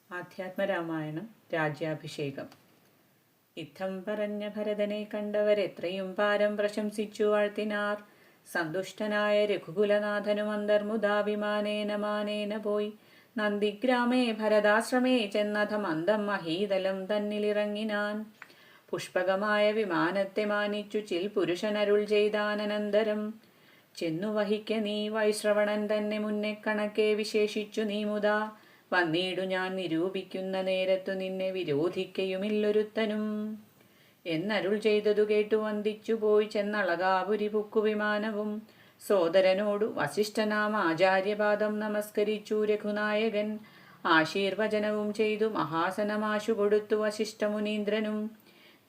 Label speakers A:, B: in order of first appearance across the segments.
A: ആധ്യാത്മരാമായണം രാജ്യാഭിഷേകം. യുദ്ധം പറഞ്ഞ ഭരതനെ കണ്ടവരെത്രയും പാരം പ്രശംസിച്ചു വാഴ്ത്തിനാർ. സന്തുഷ്ടനായ രഘുകുലനാഥനും അന്തർമുദാ വിമാനേന മാനേന പോയി നന്ദിഗ്രാമേ ഭരതാശ്രമേ ചെന്നഥ മന്ദം മഹീതലം തന്നിലിറങ്ങിനാൻ. പുഷ്പകമായ വിമാനത്തെ മാനിച്ചു ചിൽ പുരുഷനരുൾ ചെയ്താനന്തരം, ചെന്നു വഹിക്ക നീ വൈശ്രവണൻ തന്നെ മുന്നേ കണക്കെ വിശേഷിച്ചു നീ മുതാ. വന്നീടു ഞാൻ നിരൂപിക്കുന്ന നേരത്തു നിന്നെ വിരോധിക്കയുമില്ലൊരുത്തനും എന്നരുൾ ചെയ്തതു കേട്ടു വന്ദിച്ചു പോയി ചെന്നളകാപുരി പുക്കു വിമാനവും. സോദരനോടു വസിഷ്ഠനാം ആചാര്യപാദം നമസ്കരിച്ചു രഘുനായകൻ. ആശീർവചനവും ചെയ്തു മഹാസനമാശു കൊടുത്തു വസിഷ്ഠമുനീന്ദ്രനും.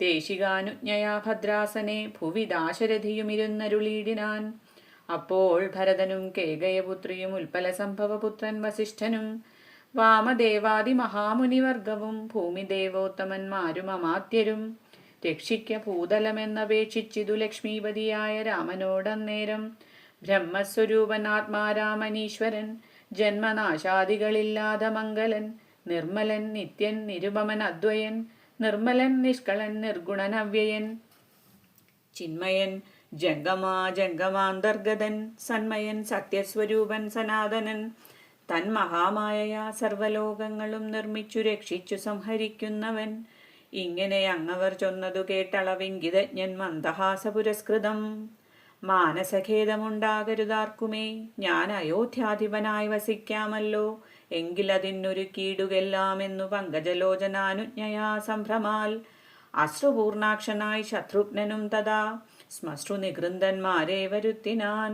A: ദേശികാനുജ്ഞയാ ഭദ്രാസനെ ഭുവി ദാശരഥിയുമിരുന്നരുളീടിനാൻ. അപ്പോൾ ഭരതനും കേകയപുത്രിയും ഉൽപ്പലസംഭവപുത്രൻ വസിഷ്ഠനും വാമദേവാദി മഹാമുനിവർഗവും ഭൂമിദേവോത്തമന്മാരും അമാത്യരും രക്ഷിക്ക ഭൂതലമെന്നപേക്ഷിച്ചിതു ലക്ഷ്മീപതിയായ രാമനോടന്നേരം. ബ്രഹ്മസ്വരൂപനാത്മാരാമനീശ്വരൻ ജന്മനാശാദികളില്ലാതെ മംഗലൻ നിർമ്മലൻ നിത്യൻ നിരുപമൻ അദ്വയൻ നിർമ്മലൻ നിഷ്കളൻ നിർഗുണൻ അവ്യയൻ ചിന്മയൻ ജംഗമാന്തർഗതൻ സന്മയൻ സത്യസ്വരൂപൻ സനാതനൻ തന്മഹാമായയാ സർവലോകങ്ങളും നിർമ്മിച്ചു രക്ഷിച്ചു സംഹരിക്കുന്നവൻ. ഇങ്ങനെ അങ്ങവർ ചൊന്നതു കേട്ടളവിംഗിതജ്ഞൻ മന്ദഹാസപുരസ്കൃതം. മാനസഖേദമുണ്ടാകരുതാർക്കുമേ, ഞാൻ അയോധ്യാധിപനായി വസിക്കാമല്ലോ. എങ്കിലതിനൊരു കീടുകെല്ലാമെന്നു പങ്കജലോചനാനുജ്ഞയാ സംഭ്രമാൽ അശ്രുപൂർണാക്ഷനായി ശത്രുഘ്നനും തഥാ ശ്മശ്രുനികൃന്ദന്മാരെ വരുത്തിനാൻ.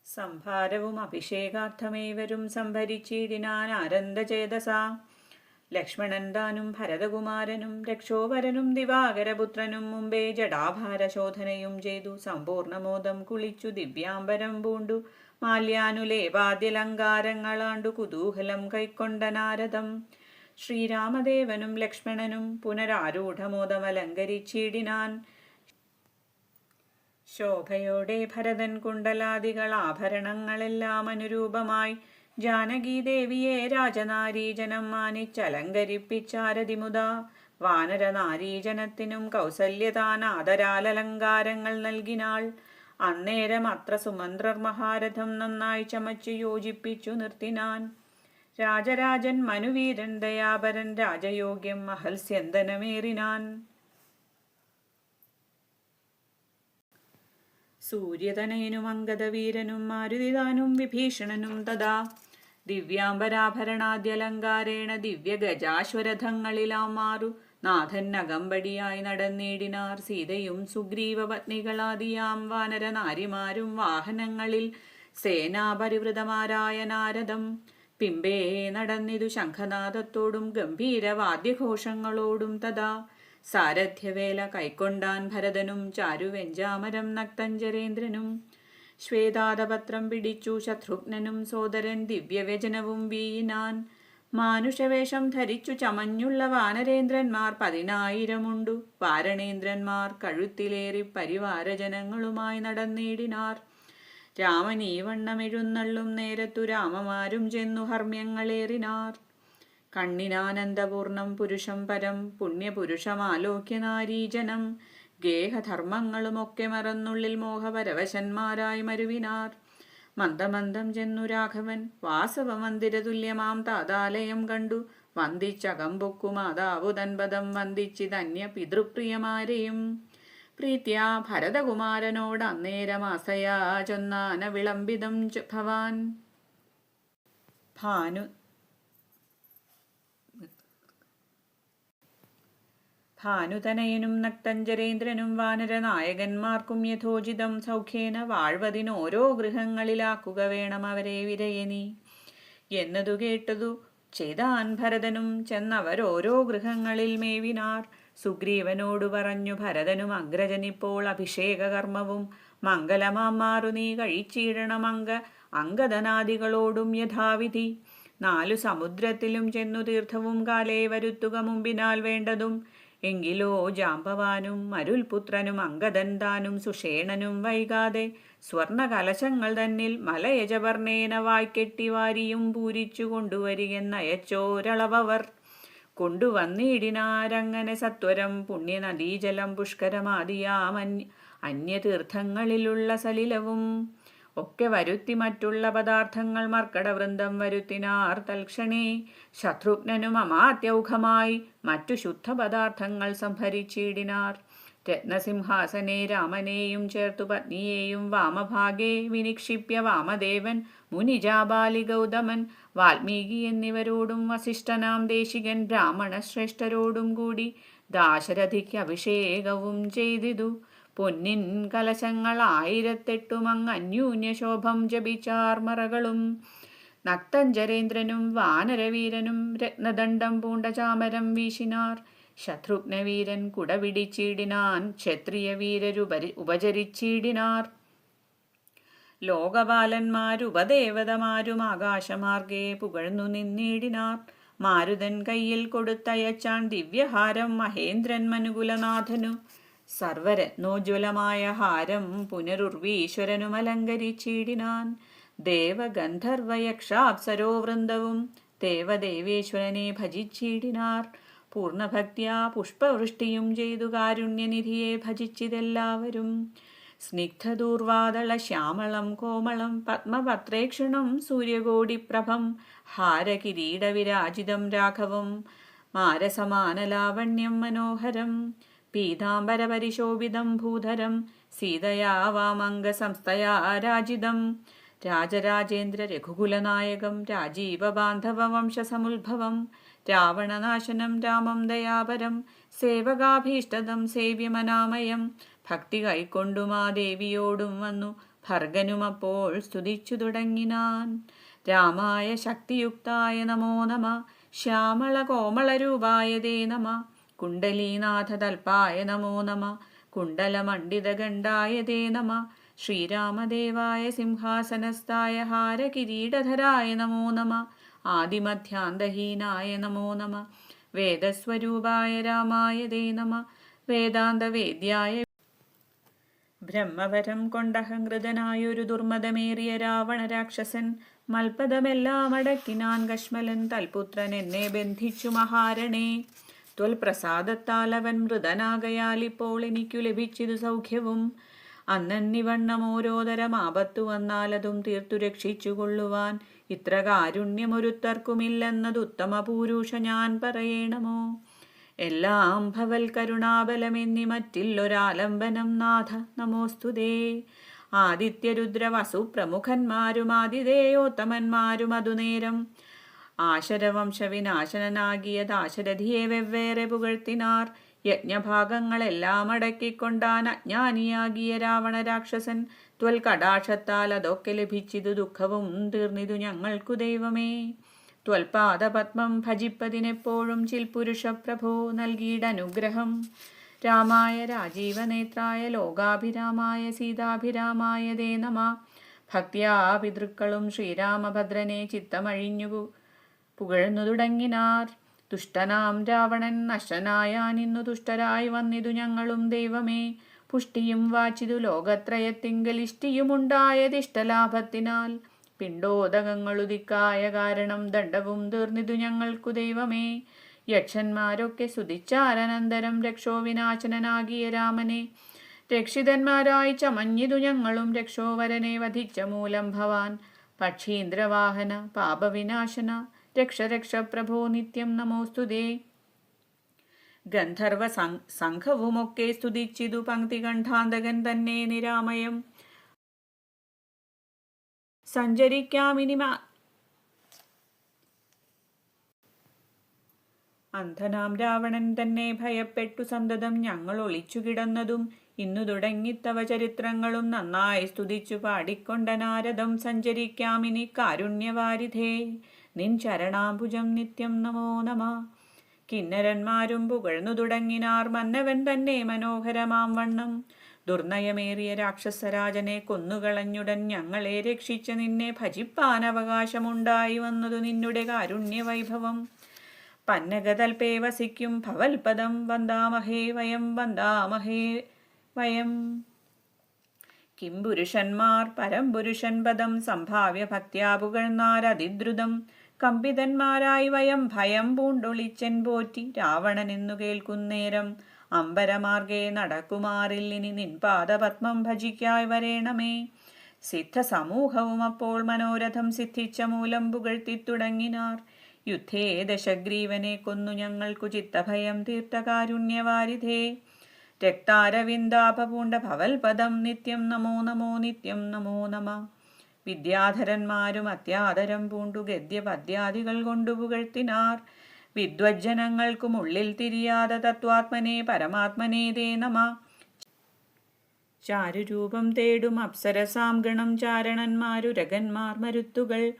A: സംഭാരവും അഭിഷേകാർത്ഥമേവരും സംഭരിച്ചിടിനാൻ ആനന്ദചേതസാ. ലക്ഷ്മണൻ താനും ഭരതകുമാരനും രക്ഷോവരനും ദിവാകരപുത്രനും മുമ്പേ ജടാഭാരശോധനയും ചെയ്തു സമ്പൂർണമോദം കുളിച്ചു ദിവ്യാംബരം പൂണ്ടു മാല്യാനുലേപാദ്യലങ്കാരങ്ങളാണ്ടു കുതൂഹലം കൈക്കൊണ്ട നാരദം. ശ്രീരാമദേവനും ലക്ഷ്മണനും പുനരാരൂഢമോദമലങ്കരിച്ചിടിനാൻ. ശോഭയോടെ ഭരതൻ കുണ്ടലാദികൾ ആഭരണങ്ങളെല്ലാം അനുരൂപമായി ജാനകീദേവിയെ രാജനാരീജനം മാനിച്ചലങ്കരിപ്പിച്ചാരതിമുതാ. വാനരനാരീജനത്തിനും കൗസല്യതാൻ ആദരാലങ്കാരങ്ങൾ നൽകിനാൾ. അന്നേരം അത്ര സുമന്ത്രർ മഹാരഥം നന്നായി ചമച്ചു യോജിപ്പിച്ചു നിർത്തിനാൻ. രാജരാജൻ മനുവീരൻ ദയാപരൻ രാജയോഗ്യം മഹൽസ്യന്തനമേറിനാൻ. സൂര്യതനയനും അംഗദവീരനും മാരുതിതാനും വിഭീഷണനും തഥാ ദിവ്യാംബരാഭരണാദ്യലങ്കാരേണ ദിവ്യഗജാശ്വരഥങ്ങളിലാം മാറു നാഥൻ അകമ്പടിയായി നടന്നിടിനാർ. സീതയും സുഗ്രീവപത്നികളാദിയാം വാനരനാരിമാരും വാഹനങ്ങളിൽ സേനാപരിവൃതമാരായ നാരദം. പിമ്പേ നടന്നിതു ശംഖനാദത്തോടും ഗംഭീരവാദ്യഘോഷങ്ങളോടും തഥാ. സാരഥ്യവേല കൈക്കൊണ്ടാൻ ഭരതനും ചാരുവെഞ്ചാമരം നക്തഞ്ചരേന്ദ്രനും. ശ്വേതാദപത്രം പിടിച്ചു ശത്രുഘ്നനും സോദരൻ ദിവ്യവ്യജനവും വീയിനാൻ. മാനുഷവേഷം ധരിച്ചു ചമഞ്ഞുള്ള വാനരേന്ദ്രന്മാർ 10,000 വാരണേന്ദ്രന്മാർ കഴുത്തിലേറി പരിവാരജനങ്ങളുമായി നടന്നിടിനാർ. രാമൻ ഈ വണ്ണമെഴുന്നള്ളും നേരത്തു രാമമാരും ചെന്നു ഹർമ്മ്യങ്ങളേറിനാർ. കണ്ണിനാനന്ദപൂർണം പുരുഷം പരം പുണ്യപുരുഷമാലോക്യനാരീജനം. ഗേഹധർമ്മങ്ങളുമൊക്കെ മറന്നുള്ളിൽ മോഹപരവശന്മാരായി മരുവിനാർ. മന്ദമന്ദം ചെന്നു രാഘവൻ വാസവമന്ദിരതുല്യമാം താതാലയം കണ്ടു വന്ദിച്ചകമ്പൊക്കു മാതാവു തൻപദം വന്ദിച്ചിതന്യ പിതൃപ്രിയമാരെയും. പ്രീത്യാ ഭരതകുമാരനോട് അന്നേരമാസയാ ചൊന്നാന വിളംബിതം ഭവാൻ. ഭാനുതനയനും നക്തഞ്ചരേന്ദ്രനും വാനരനായകന്മാർക്കും യഥോചിതം സൗഖ്യേന വാഴ്വതിനോരോ ഗൃഹങ്ങളിലാക്കുക വേണം അവരെ വിരയനി എന്നതു കേട്ടതു ചെയ്താൻ ഭരതനും. ചെന്നവരോരോ ഗൃഹങ്ങളിൽ മേവിനാർ. സുഗ്രീവനോടു പറഞ്ഞു ഭരതനും അഗ്രജനിപ്പോൾ അഭിഷേകകർമ്മവും മംഗലമാം മാറു നീ കഴിച്ചിടണം അങ്കദനാദികളോടും യഥാവിധി. 4 സമുദ്രത്തിലും ചെന്നു തീർത്ഥവും കാലേ വരുത്തുക മുമ്പിനാൽ വേണ്ടതും. എങ്കിലോ ജാമ്പവാനും മരുൽപുത്രനും അംഗദൻ താനും സുഷേണനും വൈകാതെ സ്വർണകലശങ്ങൾ തന്നിൽ മലയജപർണേന വായ്ക്കെട്ടി വാരിയും പൂരിച്ചു കൊണ്ടുവരികെന്നയച്ചോരളവർ കൊണ്ടുവന്നിടിനാരങ്ങനെ സത്വരം പുണ്യനദീജലം പുഷ്കരമാദിയാം അന്യതീർത്ഥങ്ങളിലുള്ള സലിലവും ഒക്കെ വരുത്തി മറ്റുള്ള പദാർത്ഥങ്ങൾ മർക്കടവൃന്ദം വരുത്തിനാർ തൽക്ഷണേ. ശത്രുഘ്നനും അമാത്യൗഖമായി മറ്റു ശുദ്ധപദാർത്ഥങ്ങൾ സംഭരിച്ചിടിനാർ. രത്നസിംഹാസനെ രാമനെയും ചേർത്തു പത്നിയെയും വാമഭാഗേ വിനിക്ഷിപ്യ വാമദേവൻ മുനിജാബാലി ഗൗതമൻ വാൽമീകി എന്നിവരോടും വസിഷ്ഠനാം ദേശികൻ ബ്രാഹ്മണ ശ്രേഷ്ഠരോടും കൂടി ദാശരഥിക്ക് അഭിഷേകവും ചെയ്തിതു. പൊന്നിൻ കലശങ്ങൾ 1008 അന്യൂന്യശോഭം ജപിച്ചാർമറകളും. നക്തഞ്ചരേന്ദ്രനും വാനരവീരനും രത്നദണ്ഡം പൂണ്ട ചാമരം വീശിനാർ. ശത്രുഘ്നവീരൻ കുടപിടിച്ചിടിനാൻ. ക്ഷത്രിയ ഉപചരിച്ചിടിനാർ. ലോകപാലന്മാരുപദേവതമാരും ആകാശമാർഗേ പുകഴ്ന്നു നിന്നിടിനാർ. മാരുതൻ കയ്യിൽ കൊടുത്തയച്ചാൻ ദിവ്യഹാരം മഹേന്ദ്രൻ മനുകുലനാഥനു. സർവരത്നോജ്വലമായ ഹാരം പുനരുർവീശ്വരനും അലങ്കരിച്ചിടിനാൻ. ദേവഗന്ധർവയക്ഷാപ്സരോ വൃന്ദവും ദേവദേവേശ്വരനെ ഭജിച്ചിടിനാർ. പൂർണ്ണഭക്തിയാ പുഷ്പവൃഷ്ടിയും ചെയ്തു കാരുണ്യനിധിയെ ഭജിച്ചിതെല്ലാവരും. സ്നിഗ്ധദൂർവാദള ശ്യാമളം കോമളം പത്മപത്രേക്ഷണം സൂര്യകോടിപ്രഭം ഹാരകിരീടവിരാജിതം രാഘവം മാരസമാനലാവണ്യം മനോഹരം പീതാംബരപരിശോഭിതം ഭൂധരം സീതയാ വാമംഗസംസ്ഥയാ രാജിതം രാജരാജേന്ദ്ര രഘുകുലനായകം രാജീവബാന്ധവവംശസമുദ്ഭവം രാവണനാശനം രാമം ദയാപരം സേവകാഭീഷ്ടദം സേവ്യമനാമയം ഭക്തി കൈക്കൊണ്ടുമാ ദേവിയോടും വന്നു ഭർഗനുമപ്പോൾ സ്തുതിച്ചു തുടങ്ങിനാൻ. രാമായ ശക്തിയുക്തായ നമോ നമ ശ്യാമള കോമളരൂപായ തേ നമ കുണ്ടലീനാഥതൽപായ നമോ നമ കുണ്ടലമണ്ഡിതഗണ്ഡായ തേ നമ ശ്രീരാമദേവായ സിംഹാസനസ്ഥായ ഹാരകിരീടധരായ നമോ നമ ആദിമധ്യാന്തഹീനായ നമോ നമ വേദസ്വരൂപായ രാമായ തേ നമ വേദാന്തവേദ്യായ. ബ്രഹ്മവരം കൊണ്ടഹങ്കൃതനായൊരു ദുർമതമേറിയ രാവണ രാക്ഷസൻ മൽപദമെല്ലാം അടക്കിനാൻ കശ്മലൻ തൽപുത്രൻ എന്നെ ബന്ധിച്ചു മഹാരണേ. ത്വൽപ്രസാദത്താൽ അവൻ മൃതനാകയാൽ ഇപ്പോൾ എനിക്കു ലഭിച്ചിതു സൗഖ്യവും. അന്നന്നിവണ്ണം ഓരോതരം ആപത്തു വന്നാലതും തീർത്തു രക്ഷിച്ചുകൊള്ളുവാൻ ഇത്ര കാരുണ്യമൊരുത്തർക്കുമില്ലെന്നതുത്തമ പൂരുഷ ഞാൻ പറയണമോ. എല്ലാം ഭവൽ കരുണാബലമെന്നി മറ്റില്ലൊരാലംബനം നാഥ നമോസ്തുതേ. ആദിത്യരുദ്രവസു പ്രമുഖന്മാരും ആതിഥേയോത്തമന്മാരും അതുനേരം ആശരവംശവിനാശനാകിയ ദാശരഥിയെ വെവ്വേറെ പുകഴ്ത്തിനാർ. യജ്ഞഭാഗങ്ങളെല്ലാം അടക്കിക്കൊണ്ടാൻ അജ്ഞാനിയാകിയ രാവണ രാക്ഷസൻ ത്വൽ കടാക്ഷത്താൽ അതൊക്കെ ലഭിച്ചിതു ദുഃഖവും തീർന്നിതു ഞങ്ങൾക്കു ദൈവമേ. ത്വൽപാദപത്മം ഭജിപ്പതിനെപ്പോഴും ചിൽപുരുഷപ്രഭോ നൽകിയിടനുഗ്രഹം. രാമായ രാജീവനേത്രായ ലോകാഭിരാമായ സീതാഭിരാമായ തേ നമ. ഭക്തിയാ പിതൃക്കളും ശ്രീരാമഭദ്രനെ ചിത്തമഴിഞ്ഞു പുകഴ്ന്നു തുടങ്ങിനാർ. ദുഷ്ടനാം രാവണൻ നശനായാനിന്നു തുഷ്ടരായി വന്നിതു ഞങ്ങളും ദൈവമേ. പുഷ്ടിയും വാച്ചിതു ലോകത്രയത്തിങ്കൽ ഇഷ്ടിയുമുണ്ടായതിഷ്ടലാഭത്തിനാൽ പിണ്ടോദകങ്ങളുദിക്കായ കാരണം ദണ്ഡവും തീർന്നിതു ഞങ്ങൾക്കു ദൈവമേ. യക്ഷന്മാരൊക്കെ സ്തുതിച്ചാരനന്തരം രക്ഷോവിനാശനാകിയ രാമനെ രക്ഷിതന്മാരായി ചമഞ്ഞിതു ഞങ്ങളും രക്ഷോവരനെ വധിച്ച മൂലം ഭവാൻ. പക്ഷീന്ദ്രവാഹന പാപവിനാശന രക്ഷ രക്ഷ പ്രഭോ നിത്യം നമോസ്തുതേ. ഗന്ധർവ സംഘവുമൊക്കെ സ്തുതിച്ചിതു പങ്ക്തികണ്ഠാന്തകൻ തന്നെ നിരാമയം. സഞ്ചരിക്കാമിനിമ അന്ധനാം രാവണൻ തന്നെ ഭയപ്പെട്ടു സന്തതം ഞങ്ങൾ ഒളിച്ചു കിടന്നതും ഇന്നു തുടങ്ങിത്തവ ചരിത്രങ്ങളും നന്നായി സ്തുതിച്ചു പാടിക്കൊണ്ട നാരദം സഞ്ചരിക്കാമിനി കാരുണ്യവാരിധേ നിൻ ചരണാംബുജം നിത്യം നമോ നമ. കിന്നരന്മാരും പുകഴ്ന്നു തുടങ്ങിനാർ മന്നവൻ തന്നെ മനോഹരമാം വണ്ണം. ദുർനയമേറിയ രാക്ഷസരാജനെ കൊന്നുകളഞ്ഞുടൻ ഞങ്ങളെ രക്ഷിച്ച നിന്നെ ഭജിപ്പാൻ അവകാശമുണ്ടായി വന്നതു നിന്നുടെ കാരുണ്യവൈഭവം. പന്നഗതൽപേ വസിക്കും ഭവൽപദം വന്ദാമഹേ വയം വന്ദാമഹേ വയം. കിം പുരുഷന്മാർ പരംപുരുഷൻ പദം സംഭാവ്യ ഭക്ത്യാ പുകഴ്ന്നാരതിദ്രുതം. കമ്പിതന്മാരായി വയം ഭയം പൂണ്ടൊളിച്ചൻ പോറ്റി രാവണനെന്നു കേൾക്കുന്നേരം. അമ്പരമാർഗേ നടക്കുമാറില്ലിനി നിൻപാദപത്മം ഭജിക്കായി വരേണമേ. സിദ്ധസമൂഹവും അപ്പോൾ മനോരഥം സിദ്ധിച്ച മൂലം പുകഴ്ത്തിത്തുടങ്ങിനാർ. യുദ്ധേ ദശഗ്രീവനെ കൊന്നു ഞങ്ങൾക്കു ചിത്തഭയം തീർത്ത കാരുണ്യവാരിധേ. രക്താരവിന്ദാപപൂണ്ട ഭവൽപദം നിത്യം നമോ നമോ നിത്യം നമോ നമ. വിദ്യാധരന്മാരും അത്യാദരം പൂണ്ടു ഗദ്യപദ്യാദികൾ കൊണ്ടു പുകഴ്ത്തിനാർ. വിദ്വജ്ജനങ്ങൾക്കും ഉള്ളിൽ തിരിയാതെ തത്വാത്മനെ പരമാത്മനേ തേ നമ. ചാരുരൂപം തേടും അപ്സരസാം ഗണം ചാരണന്മാരു രകന്മാർ മരുത്തുകൾ.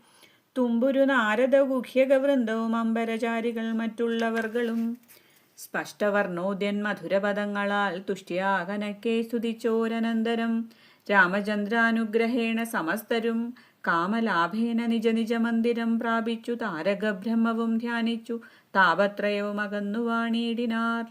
A: തുമ്പുരു നാരദ ഗുഹ്യകവൃന്ദവും അമ്പരചാരികൾ മറ്റുള്ളവർകളും. സ്പഷ്ടവർണോദ്യൻ മധുരപദങ്ങളാൽ തുഷ്ട്യാകനക്കെ സ്തുതിച്ചോരനന്തരം. രാമചന്ദ്രാനുഗ്രഹേണ സമസ്തരും കാമലാഭേന നിജ നിജ മന്ദിരം പ്രാപിച്ചു താരകബ്രഹ്മവും ധ്യാനിച്ചു താപത്രയവും അകന്നു വാണിയിടിനാർ.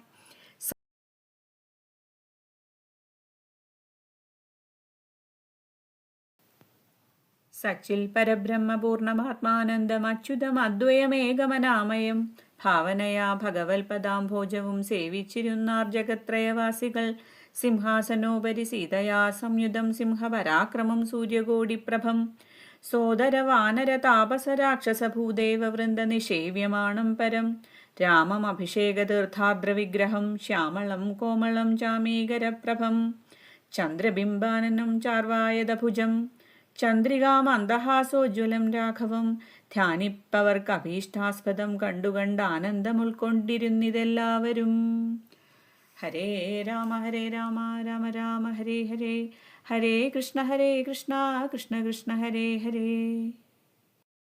A: സച്ചിൽ പരബ്രഹ്മപൂർണമാത്മാനന്ദം അച്യുതം അദ്വയമേകമനാമയം. ഭാവനയാ ഭഗവത്പദാംഭോജവും സേവിച്ചിരുന്നാർ ജഗത്രയവാസികൾ. സിംഹാസനോപരി സീതയാ സംയുതം സിംഹപരാക്രമം സൂര്യകോടിപ്രഭം. സോദരവാനര താപസ രാക്ഷസഭൂദേവ വൃന്ദ നിഷേവ്യമാണം പരം. രാമം അഭിഷേകതീർത്ഥാദ്രവിഗ്രഹം ശ്യാമളം കോമളം ചാമീകരപ്രഭം. ചന്ദ്രബിംബാനനം ചാർവായതഭുജം ചന്ദ്രികാമന്ദഹാസോജ്വലം രാഘവം. ധ്യാനിപ്പവർക്കഭീഷ്ടാസ്പദം കണ്ടുകണ്ട് ആനന്ദമുൾക്കൊണ്ടിരുന്നിതെല്ലാവരും. ഹരേ രാമ രാമ രാമ ഹരേ ഹരേ. ഹരേ കൃഷ്ണ കൃഷ്ണ കൃഷ്ണ ഹരേ ഹരേ.